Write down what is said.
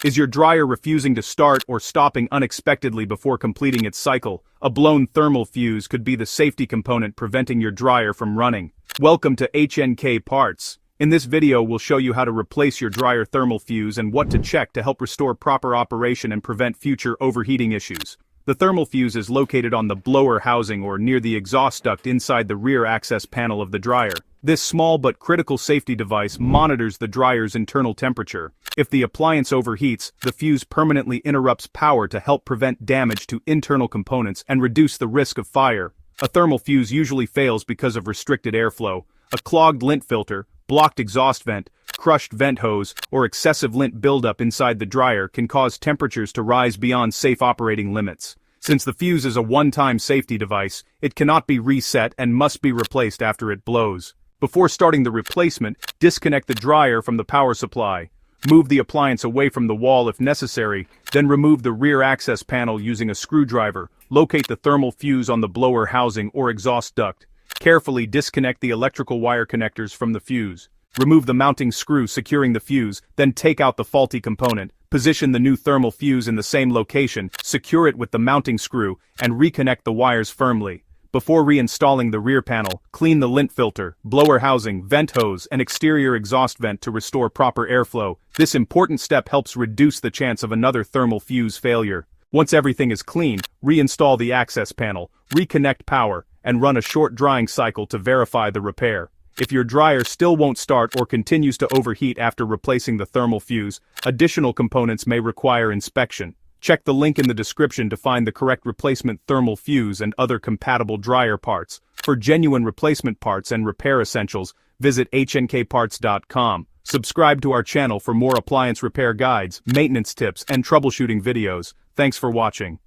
Is your dryer refusing to start or stopping unexpectedly before completing its cycle? A blown thermal fuse could be the safety component preventing your dryer from running. Welcome to HnK Parts. In this video we'll show you how to replace your dryer thermal fuse and what to check to help restore proper operation and prevent future overheating issues. The thermal fuse is located on the blower housing or near the exhaust duct inside the rear access panel of the dryer. This small but critical safety device monitors the dryer's internal temperature. If the appliance overheats, the fuse permanently interrupts power to help prevent damage to internal components and reduce the risk of fire. A thermal fuse usually fails because of restricted airflow. A clogged lint filter, blocked exhaust vent, crushed vent hose, or excessive lint buildup inside the dryer can cause temperatures to rise beyond safe operating limits. Since the fuse is a one-time safety device, it cannot be reset and must be replaced after it blows. Before starting the replacement, disconnect the dryer from the power supply. Move the appliance away from the wall if necessary, then remove the rear access panel using a screwdriver. Locate the thermal fuse on the blower housing or exhaust duct. Carefully disconnect the electrical wire connectors from the fuse. Remove the mounting screw securing the fuse, then take out the faulty component. Position the new thermal fuse in the same location, secure it with the mounting screw, and reconnect the wires firmly. Before reinstalling the rear panel, clean the lint filter, blower housing, vent hose, and exterior exhaust vent to restore proper airflow. This important step helps reduce the chance of another thermal fuse failure. Once everything is clean, reinstall the access panel, reconnect power, and run a short drying cycle to verify the repair. If your dryer still won't start or continues to overheat after replacing the thermal fuse, additional components may require inspection. Check the link in the description to find the correct replacement thermal fuse and other compatible dryer parts. For genuine replacement parts and repair essentials, visit hnkparts.com. Subscribe to our channel for more appliance repair guides, maintenance tips, and troubleshooting videos. Thanks for watching.